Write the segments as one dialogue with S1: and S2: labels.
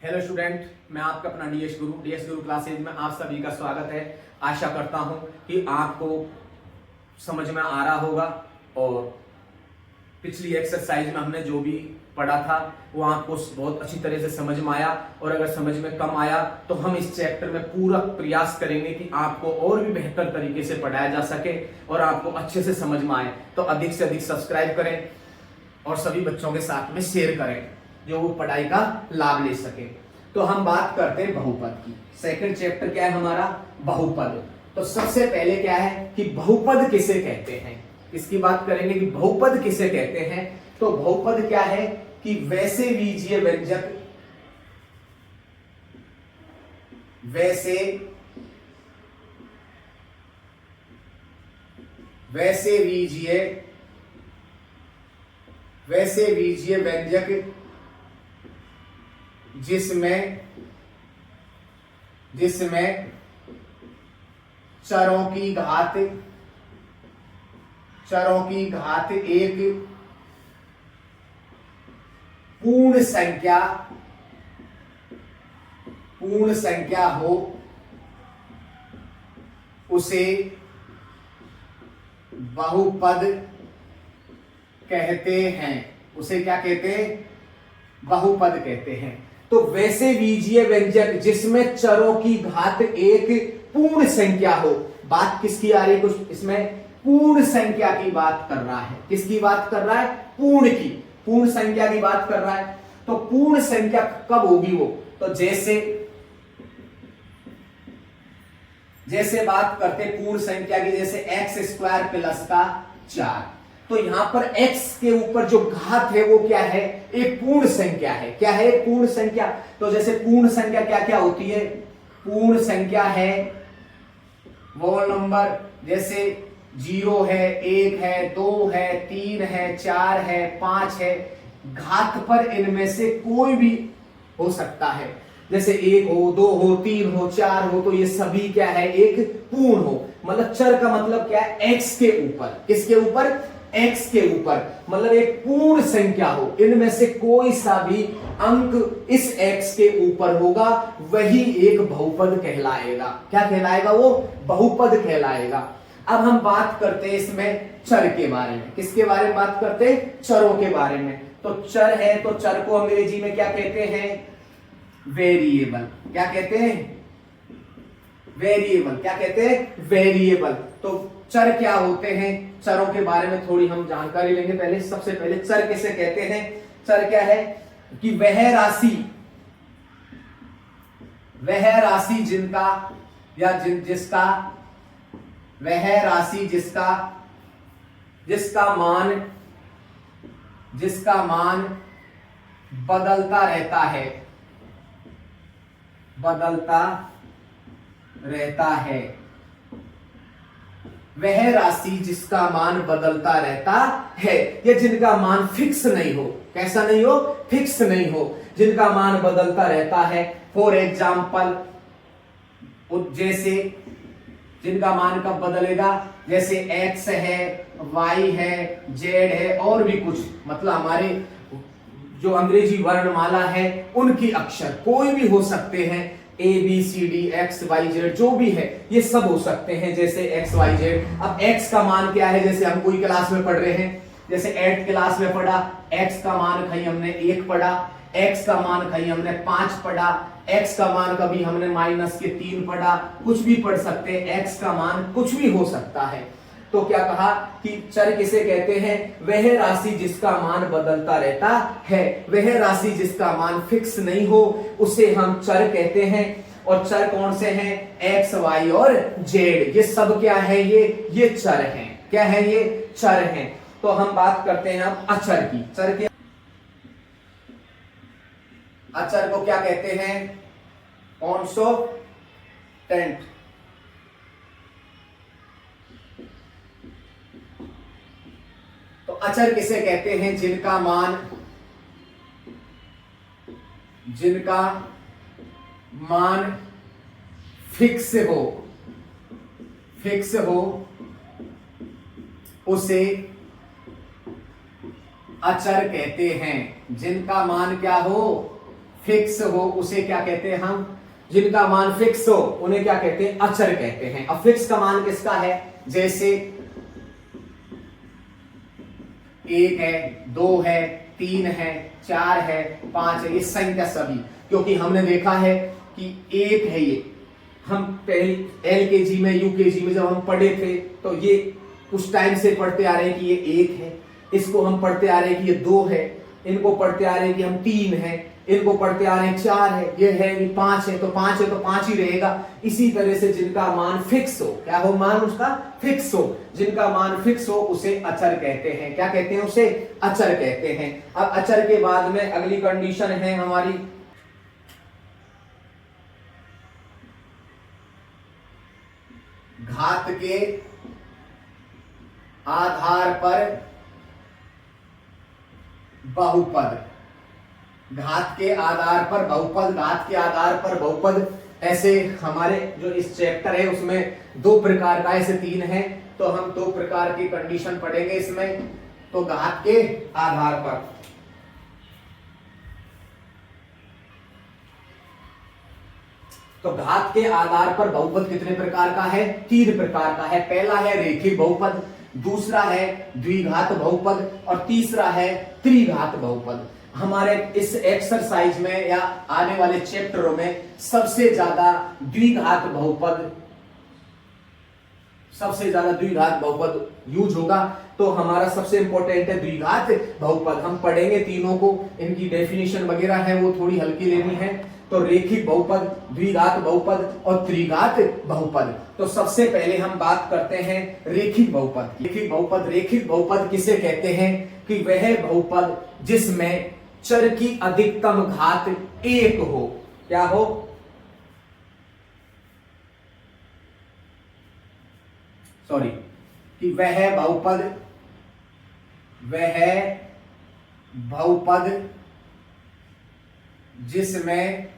S1: Hello student, मैं आपका अपना डीएस गुरु क्लासेज में आप सभी का स्वागत है। आशा करता हूं कि आपको समझ में आ रहा होगा और पिछली एक्सरसाइज में हमने जो भी पढ़ा था वो आपको बहुत अच्छी तरह से समझ में आया। और अगर समझ में कम आया तो हम इस चैप्टर में पूरा प्रयास करेंगे कि आपको और भी बेहतर तरीके से पढ़ाया जा सके और आपको अच्छे से समझ में आए। तो अधिक से अधिक सब्सक्राइब करें और सभी बच्चों के साथ में शेयर करें जो वो पढ़ाई का लाभ ले सके। तो हम बात करते हैं बहुपद की। सेकंड चैप्टर क्या है हमारा? बहुपद। तो सबसे पहले क्या है कि बहुपद किसे कहते हैं, इसकी बात करेंगे कि बहुपद किसे कहते हैं। तो बहुपद क्या है कि वैसे बीजीय व्यंजक वैसे बीजीय व्यंजक जिसमें चरों की घात एक पूर्ण संख्या हो उसे बहुपद कहते हैं। उसे क्या कहते हैं? बहुपद कहते हैं। तो वैसे बीजीय व्यंजक जिसमें चरों की घात एक पूर्ण संख्या हो। बात किसकी आ रही है? कुछ इसमें पूर्ण संख्या की बात कर रहा है। किसकी बात कर रहा है? पूर्ण की, पूर्ण संख्या की बात कर रहा है। तो पूर्ण संख्या कब होगी वो? तो जैसे बात करते पूर्ण संख्या की, जैसे x² प्लस का 4। तो यहां पर x के ऊपर जो घात है वो क्या है? एक पूर्ण संख्या है। क्या है? एक पूर्ण संख्या। तो जैसे पूर्ण संख्या क्या क्या होती है? पूर्ण संख्या है वो नंबर जैसे 0 है, 1 है, 2 है, 3 है, 4 है, 5 है। घात पर इनमें से कोई भी हो सकता है। जैसे 1 हो, 2 हो, 3 हो, 4 हो, तो ये सभी क्या है? एक पूर्ण हो। मतलब चर का मतलब क्या है? x के ऊपर। किसके ऊपर? x के ऊपर। मतलब एक पूर्ण संख्या हो, इनमें से कोई सा भी अंक इस x के ऊपर होगा, वही एक बहुपद कहलाएगा। क्या कहलाएगा? वो बहुपद कहलाएगा। अब हम बात करते हैं इसमें चर के बारे में। किसके बारे में बात करते हैं? चरों के बारे में। तो चर है, तो चर को अंग्रेजी में क्या कहते हैं? वेरिएबल। क्या कहते हैं? वेरिएबल। क्या कहते हैं? वेरिएबल। तो चर क्या होते हैं? चरों के बारे में थोड़ी हम जानकारी लेंगे। पहले सबसे पहले चर किसे कहते हैं? चर क्या है कि वह राशि जिनका या जिसका मान बदलता रहता है। वह राशि जिसका मान बदलता रहता है, या जिनका मान फिक्स नहीं हो। कैसा नहीं हो? फिक्स नहीं हो, जिनका मान बदलता रहता है। फॉर एग्जाम्पल, जैसे जिनका मान कब बदलेगा? जैसे x है, y है, z है और भी कुछ, मतलब हमारे जो अंग्रेजी वर्णमाला है उनकी अक्षर कोई भी हो सकते हैं। A B C D X Y Z जो भी है ये सब हो सकते हैं। जैसे X Y Z। अब X का मान क्या है? जैसे हम कोई क्लास में पढ़ रहे हैं, जैसे 8th क्लास में पढ़ा, X का मान कहीं हमने 1 पढ़ा, X का मान कहीं हमने 5 पढ़ा, X का मान कभी हमने -3 पढ़ा, कुछ भी पढ़ सकते हैं। X का मान कुछ भी हो सकता है। तो क्या कहा कि चर किसे कहते हैं? वह राशि जिसका मान बदलता रहता है, वह राशि जिसका मान फिक्स नहीं हो, उसे हम चर कहते हैं। और चर कौन से हैं? x, y और z। ये सब क्या है? ये चर हैं। क्या है? ये चर हैं। तो हम बात करते हैं अब अचर की। अचर को क्या कहते हैं? कॉन्स्टेंट। तो अचर किसे कहते हैं? जिनका मान फिक्स हो उसे अचर कहते हैं। जिनका मान क्या हो? फिक्स हो उसे क्या कहते हैं हम, जिनका मान फिक्स हो उन्हें क्या कहते हैं, अचर कहते हैं। अब फिक्स का मान किसका है, जैसे 1 है, 2 है, 3 है, 4 है, 5 है, ये संख्या सभी, क्योंकि हमने देखा है कि 1 है ये, हम पहले LKG में UKG में जब हम पढ़े थे तो ये उस टाइम से पढ़ते आ रहे हैं कि ये 1 है, इसको हम पढ़ते आ रहे हैं कि ये 2 है, इनको पढ़ते आ रहे हैं कि हम 3 है, इनको पढ़ते आ रहे हैं 4 है, ये है कि 5 है, तो 5 है तो 5 ही रहेगा। इसी तरह से जिनका मान फिक्स हो, क्या हो, मान उसका फिक्स हो, जिनका मान फिक्स हो उसे अचर कहते हैं। क्या कहते हैं, उसे अचर कहते हैं। अब अचर के बाद में अगली कंडीशन है हमारी घात के आधार पर बहुपद। घात के आधार पर बहुपद, घात के आधार पर बहुपद, ऐसे हमारे जो इस चैप्टर है उसमें 2 प्रकार का, ऐसे 3 है, तो हम 2 प्रकार की कंडीशन पढ़ेंगे इसमें। तो घात के आधार पर, तो घात के आधार पर बहुपद कितने प्रकार का है, 3 प्रकार का है। पहला है रेखिक बहुपद, दूसरा है द्विघात बहुपद और तीसरा है त्रिघात बहुपद। हमारे इस एक्सरसाइज में या आने वाले चैप्टरों में सबसे ज्यादा द्विघात बहुपद, सबसे ज्यादा द्विघात बहुपद यूज होगा, तो हमारा सबसे इंपॉर्टेंट है द्विघात बहुपद। हम पढ़ेंगे तीनों को, इनकी डेफिनेशन वगैरह है वो थोड़ी हल्की लेनी है। तो रेखिक बहुपद, द्विघात बहुपद और त्रिघात बहुपद। तो सबसे पहले हम बात करते हैं रेखिक बहुपद। रेखिक बहुपद, रेखिक बहुपद किसे कहते हैं कि वह बहुपद जिसमें चर की अधिकतम घात 1 हो। क्या हो, सॉरी, कि वह बहुपद जिसमें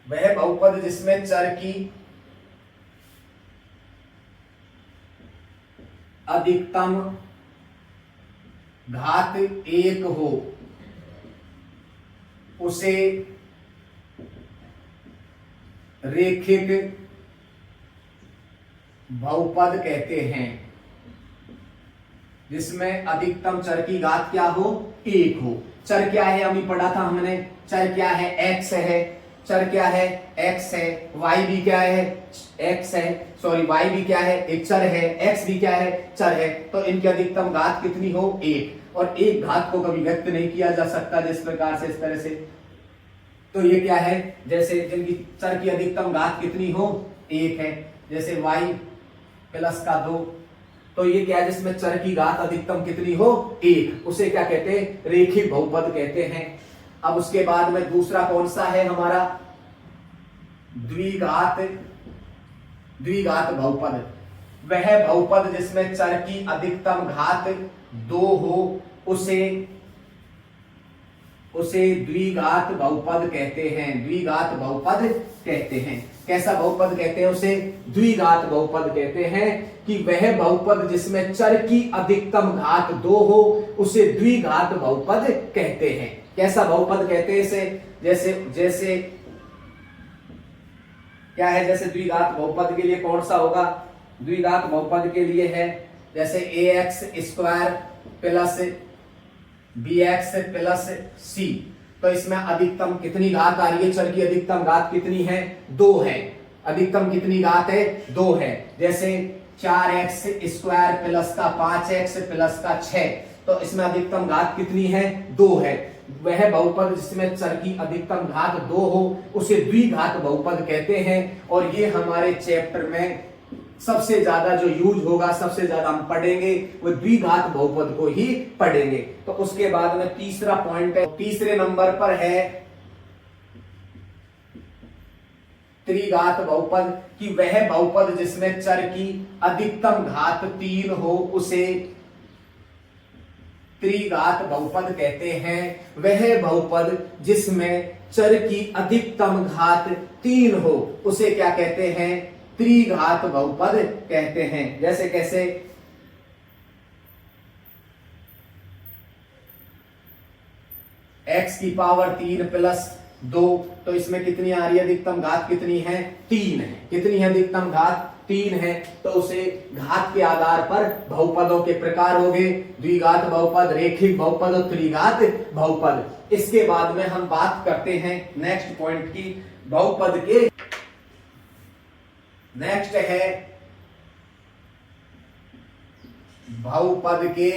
S1: वह बहुपद जिसमें चर की अधिकतम घात 1 हो उसे रेखिक बहुपद कहते हैं। जिसमें अधिकतम चर की घात क्या हो, 1 हो। चर क्या है, अभी पढ़ा था हमने, चर क्या है, x है, चर क्या है, x है, y भी क्या है, x है, सॉरी y भी क्या है, एक चर है, x भी क्या है, चर है। तो इनकी अधिकतम घात कितनी हो, 1। और एक घात को कभी व्यक्त नहीं किया जा सकता जिस प्रकार से, इस तरह से। तो ये क्या है, जैसे जिनकी चर की अधिकतम घात कितनी हो, 1 है, जैसे y प्लस का 2, तो ये क्या है, जिसमें चर की घात अधिकतम कितनी हो, 1, उसे क्या कहते हैं, रेखिक बहुपद कहते हैं। अब उसके बाद में दूसरा कौन सा है हमारा, द्विघात बहुपद। वह बहुपद जिसमें चर की अधिकतम घात 2 हो उसे द्विघात बहुपद कहते हैं। द्विघात बहुपद कहते हैं। कैसा बहुपद कहते हैं उसे, द्विघात बहुपद कहते हैं कि वह बहुपद जिसमें चर की अधिकतम घात 2 हो उसे द्विघात बहुपद कहते हैं। कैसा बहुपद कहते हैं इसे, जैसे क्या है, जैसे द्विघात बहुपद के लिए कौन सा होगा, द्विघात बहुपद के लिए है जैसे ax² plus bx plus c। तो इसमें अधिकतम कितनी घात आ रही है, चर की अधिकतम घात कितनी है, 2 है। अधिकतम कितनी घात है, 2 है। जैसे 4x² प्लस का 5x प्लस का 6, तो इसमें अधिकतम घात कितनी है, 2 है। वह बहुपद जिसमें चर की अधिकतम घात 2 हो उसे द्विघात बहुपद कहते हैं। और ये हमारे चैप्टर में सबसे ज्यादा जो यूज होगा, सबसे ज्यादा हम पढ़ेंगे वो द्विघात बहुपद को ही पढ़ेंगे। तो उसके बाद में तीसरा पॉइंट है, तीसरे नंबर पर है त्रिघात बहुपद, कि वह बहुपद जिसमें चर की अधिकतम घात 3 हो उसे त्रिघात बहुपद कहते हैं। वह बहुपद जिसमें चर की अधिकतम घात 3 हो उसे क्या कहते हैं, त्रिघात बहुपद कहते हैं। जैसे कैसे, x की पावर 3 प्लस 2, तो इसमें कितनी आ रही है, अधिकतम घात कितनी है, 3 है। कितनी है अधिकतम घात, 3 है। तो उसे घात के आधार पर बहुपदों के प्रकार हो गए, द्विघात बहुपद, रेखिक बहुपद और त्रिघात बहुपद। इसके बाद में हम बात करते हैं नेक्स्ट पॉइंट की, बहुपद के। नेक्स्ट है बहुपद के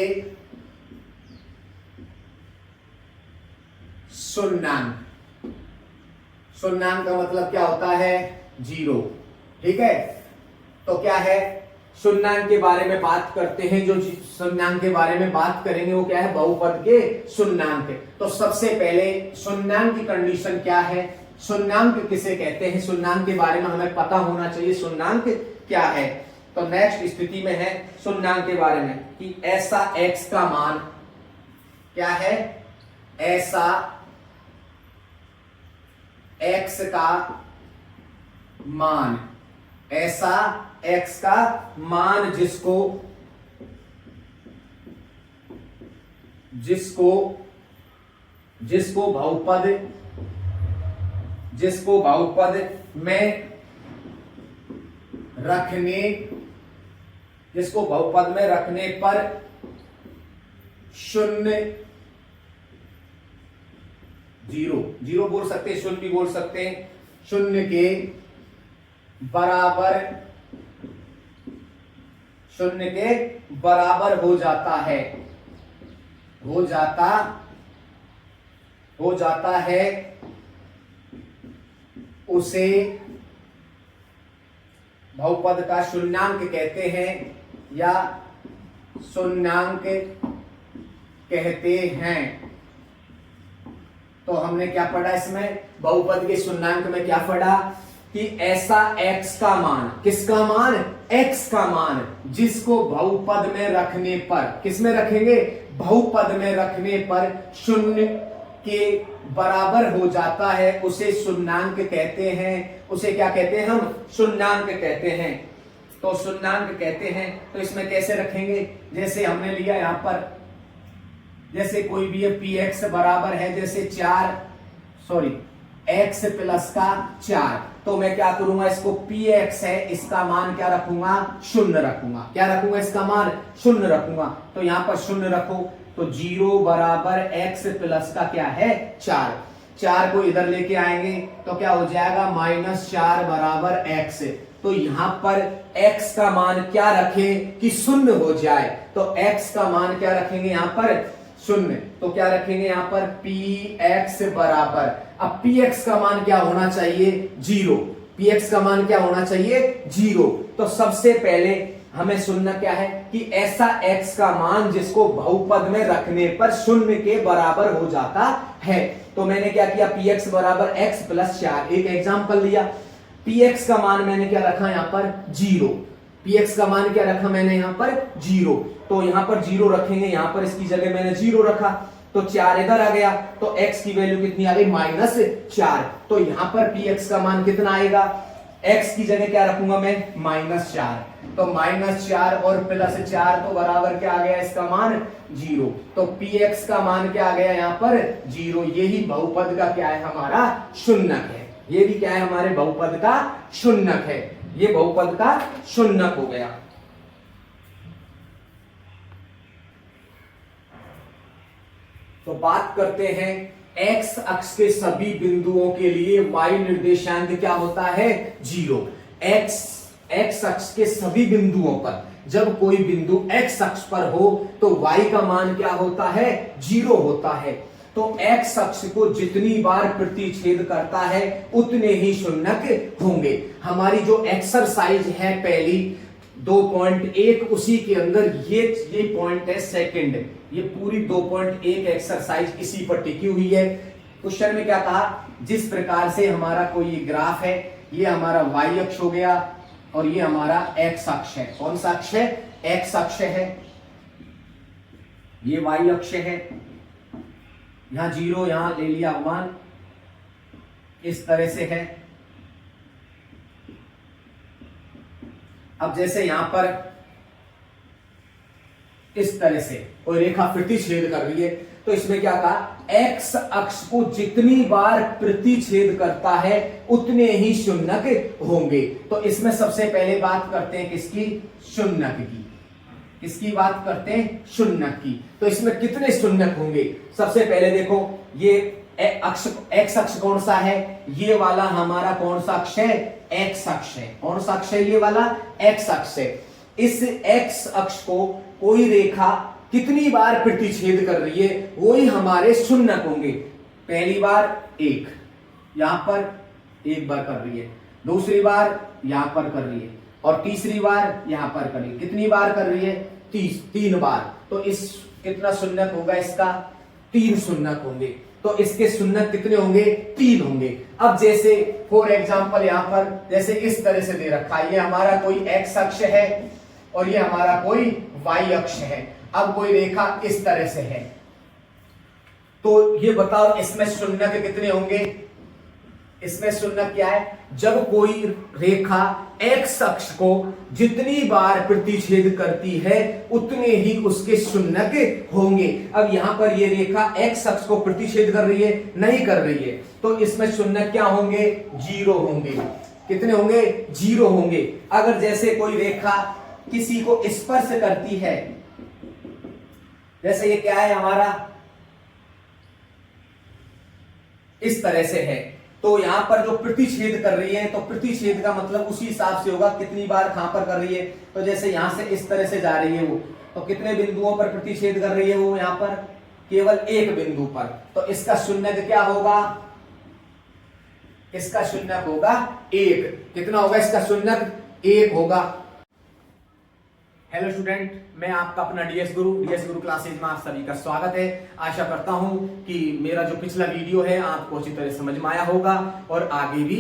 S1: शून्यांक। शून्यांक का मतलब क्या होता है, 0। ठीक है, तो क्या है, शून्यांक के बारे में बात करते हैं। जो शून्यांक के बारे में बात करेंगे वो क्या है, बहुपद के शून्यांक। तो सबसे पहले शून्यांक की कंडीशन क्या है, शून्यांक किसे कहते हैं, शून्यांक के बारे में हमें पता होना चाहिए, शून्यांक क्या है। तो नेक्स्ट स्थिति में है शून्यांक के बारे में कि ऐसा x का मान क्या है, ऐसा x का मान, ऐसा x का मान जिसको जिसको जिसको बहुपद में रखने पर शून्य, जीरो बोल सकते हैं, शून्य भी बोल सकते हैं, शून्य के बराबर हो जाता है, हो जाता है, उसे बहुपद का शून्यांक कहते हैं या शून्यांक कहते हैं। तो हमने क्या पढ़ा इसमें, बहुपद के शून्यांक में क्या पढ़ा कि ऐसा x का मान, किसका मान, x का मान, जिसको बहुपद में रखने पर, किसमें रखेंगे, बहुपद में रखने पर शून्य के बराबर हो जाता है, उसे शून्यांक कहते हैं। उसे क्या कहते हैं, हम शून्यांक कहते हैं। तो शून्यांक कहते हैं, तो इसमें कैसे रखेंगे, जैसे हमने लिया यहां पर, जैसे कोई भी px बराबर है, जैसे x प्लस का 4, तो मैं क्या करूंगा, इसको px है, इसका मान क्या रखूंगा, शून्य रखूंगा। क्या रखूंगा, इसका मान शून्य रखूंगा। तो यहां पर शून्य रखो, तो 0 बराबर x प्लस का क्या है, 4 को इधर लेके आएंगे तो क्या हो जाएगा, -4 बराबर x। तो यहां पर x का मान क्या रखें कि शून्य हो जाए, तो x का मान क्या रखेंगे यहां पर, शून्य। तो क्या रखेंगे यहां पर, px बराबर, अब px का मान क्या होना चाहिए, 0। px का मान क्या होना चाहिए, 0। तो सबसे पहले हमें सुनना क्या है कि ऐसा x का मान जिसको बहुपद में रखने पर शून्य के बराबर हो जाता है। तो मैंने क्या किया, px बराबर x प्लस 4, एक एग्जांपल लिया। px का मान मैंने क्या रखा यहां पर, 0। px का मान क्या रखा मैंने यहां पर, 0। तो यहां पर 0 रखेंगे, यहां पर इसकी जगह मैंने 0 रखा, तो 4 इधर आ गया, तो x की वैल्यू कितनी आ गई, -4। तो यहां पर px का मान कितना आएगा, x की जगह क्या रखूंगा मैं, -4। तो -4 और +4 तो बराबर क्या आ गया, इसका मान 0। तो px का मान क्या आ गया यहां पर, 0। यही बहुपद का क्या है, हमारा शून्यक है। ये भी क्या है, हमारे बहुपद का शून्यक है। ये बहुपद का शून्यक हो गया। तो बात करते हैं x अक्ष के सभी बिंदुओं के लिए y निर्देशांक क्या होता है, 0। x अक्ष के सभी बिंदुओं पर जब कोई बिंदु x अक्ष पर हो तो y का मान क्या होता है, 0 होता है। तो x अक्ष को जितनी बार प्रतिच्छेद करता है उतने ही शून्यक होंगे। हमारी जो एक्सरसाइज है पहली 2.1, उसी के अंदर ये पॉइंट है सेकंड। ये पूरी 2.1 एक्सरसाइज इसी पर टिकी हुई है। क्वेश्चन में क्या कहा, जिस प्रकार से हमारा कोई ग्राफ है, ये हमारा y अक्ष हो गया और ये हमारा x अक्ष है। कौन सा अक्ष है, x अक्ष है, ये y अक्ष है। यहां 0 यहां ले लिया मान, इस तरह से है। अब जैसे यहां पर इस तरह से कोई रेखा प्रतिच्छेद कर रही है, तो इसमें क्या कहा, एक्स अक्ष को जितनी बार प्रतिच्छेद करता है उतने ही शून्यक होंगे। तो इसमें सबसे पहले बात करते हैं किसकी, शून्यक की। किसकी बात करते हैं, शून्यक की। तो इसमें कितने शून्यक होंगे, सबसे पहले देखो ये अक्ष, एक्स अक्ष कौन सा है, ये वाला हमारा कौन सा अक्ष है, एक्स अक्ष है। कौन सा अक्ष है, ये वाला एक्स अक्ष है। इस एक्स अक्ष को कोई रेखा कितनी बार प्रतिच्छेद कर रही है, वो ही हमारे शून्यक होंगे। पहली बार एक, यहां पर एक बार कर रही है, दूसरी बार यहां पर कर रही है, और तीसरी बार यहां पर कर रही है। कितनी बार कर रही है, 3 बार। तो इस कितना शून्यक होगा इसका, 3 शून्यक होंगे। तो इसके शून्यक कितने होंगे, 3 होंगे। अब जैसे फॉर एग्जांपल यहां पर जैसे इस तरह से दे रखा है, ये हमारा कोई एक्स अक्ष है और ये हमारा कोई वाई अक्ष है। अब कोई रेखा इस तरह से है, तो ये बताओ इसमें शून्यक कितने होंगे। इसमें शून्यक क्या है, जब कोई रेखा एक्स अक्ष को जितनी बार प्रतिच्छेद करती है उतने ही उसके शून्यक होंगे। अब यहां पर ये रेखा एक्स अक्ष को प्रतिच्छेद कर रही है, नहीं कर रही है, तो इसमें शून्यक क्या होंगे, 0 होंगे। कितने होंगे, 0 होंगे। अगर जैसे कोई रेखा किसी को स्पर्श करती है, जैसे ये क्या है हमारा, इस तरह से है, तो यहां पर जो प्रतिच्छेद कर रही है, तो प्रतिच्छेद का मतलब उसी हिसाब से होगा कितनी बार कहां पर कर रही है। तो जैसे यहां से इस तरह से जा रही है वो, तो कितने बिंदुओं पर प्रतिच्छेद कर रही है वो, यहां पर केवल एक बिंदु पर। तो इसका शून्यक क्या होगा, इसका शून्यक होगा 1। कितना होगा इसका शून्यक, 1 होगा। हेलो स्टूडेंट, मैं आपका अपना डीएस गुरु क्लासेज में आप सभी का स्वागत है। आशा करता हूं कि मेरा जो पिछला वीडियो है आपको अच्छी तरह समझ में आया होगा और आगे भी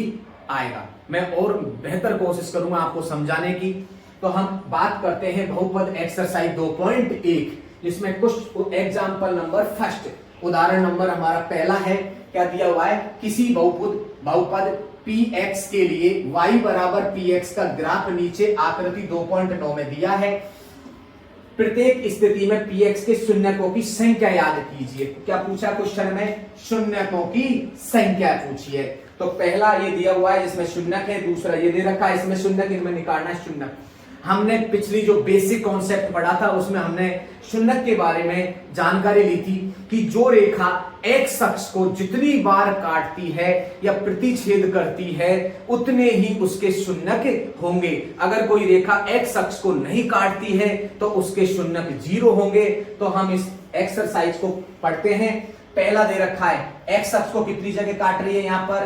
S1: आएगा। मैं और बेहतर कोशिश करूंगा आपको समझाने की। तो हम बात करते हैं बहुपद एक्सरसाइज 2.1, जिसमें कुछ एग्जाम्पल नंबर फर्स्ट, उदाहरण नंबर हमारा पहला है। क्या दिया हुआ है, किसी बहुपद px के लिए y बराबर px का ग्राफ नीचे आकृति 2.9 में दिया है। प्रत्येक स्थिति में px के शून्यकों की संख्या याद कीजिए। क्या पूछा क्वेश्चन में, शून्यकों की संख्या पूछी है। तो पहला ये दिया हुआ है जिसमें शून्यक है, दूसरा ये दे रखा है इसमें शून्यक, इनमें निकालना है शून्यक। हमने पिछली जो बेसिक कॉन्सेप्ट पढ़ा था उसमें हमने शून्यक के बारे में जानकारी ली थी कि जो रेखा एक्स अक्ष को जितनी बार काटती है या प्रतिच्छेद करती है उतने ही उसके शून्यक होंगे। अगर कोई रेखा एक्स अक्ष को नहीं काटती है तो उसके शून्यक 0 होंगे। तो हम इस एक्सरसाइज को पढ़ते हैं। पहला दे रखा है, एक्स अक्ष को कितनी जगह काट रही है, यहां पर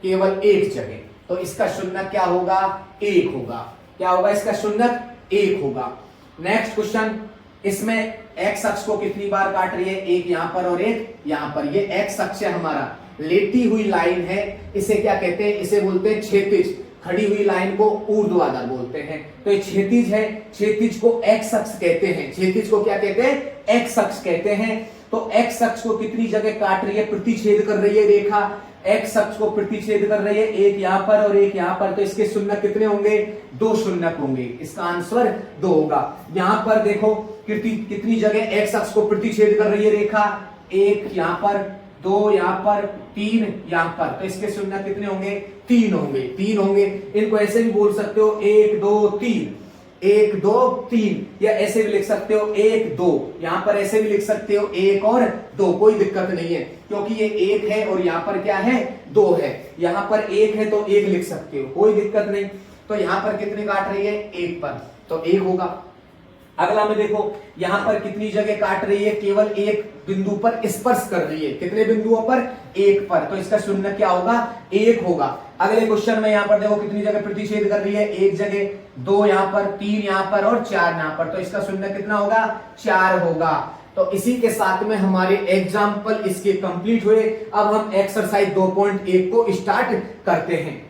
S1: केवल एक जगह, तो इसका शून्यक क्या होगा, 1 होगा। क्या होगा, इसका शून्यक 1 होगा। नेक्स्ट क्वेश्चन, इसमें एक्स अक्ष को कितनी बार काट रही है, एक यहां पर और एक यहां पर। ये एक्स अक्ष है हमारा, लेटी हुई लाइन है, इसे क्या कहते हैं, इसे बोलते हैं क्षैतिज। खड़ी हुई लाइन को ऊर्ध्वाधर बोलते हैं। तो ये क्षैतिज है, क्षैतिज को एक्स अक्ष कहते हैं। क्षैतिज को क्या कहते हैं, एक्स अक्ष कहते हैं। तो एक्स अक्ष को कितनी जगह काट रही है, प्रतिच्छेद कर रही है रेखा, एक्स अक्ष को प्रतिच्छेद कर रही है, एक यहां पर और एक यहां पर। तो इसके शून्यक कितने होंगे, 2 शून्यक होंगे। इसका आंसर 2 होगा। यहां पर देखो कितनी जगह एक्स अक्ष को प्रतिच्छेद कर रही है रेखा, एक यहां पर, 2 यहां पर, 3 यहां पर। तो इसके शून्यक कितने होंगे, 3 होंगे। 3 होंगे। इनको ऐसे भी बोल सकते हो 1 2 3, 1 2 3, या ऐसे भी लिख सकते हो 1 2। यहां पर ऐसे भी लिख सकते हो 1 और 2, कोई दिक्कत नहीं है, क्योंकि ये 1 है और यहां पर क्या है, 2 है। यहां पर 1 है तो 1 लिख सकते हो, कोई दिक्कत नहीं। तो यहां पर कितने काट रही है, 1 पर, तो 1 होगा। अगला में देखो यहां पर कितनी जगह काट रही है, केवल एक बिंदु पर स्पर्श कर रही है। कितने बिंदुओं पर, 1 पर। तो इसका शून्यक क्या होगा, 1 होगा। अगले क्वेश्चन में यहां पर देखो कितनी जगह प्रतिच्छेद कर रही है, एक जगह, 2 यहां पर, 3 यहां पर और 4 यहां पर। तो इसका शून्यक कितना होगा, 4 होगा। तो इसी के साथ में हमारे एग्जाम्पल इसके कंप्लीट हुए। अब हम एक्सरसाइज 2.1 को स्टार्ट करते हैं।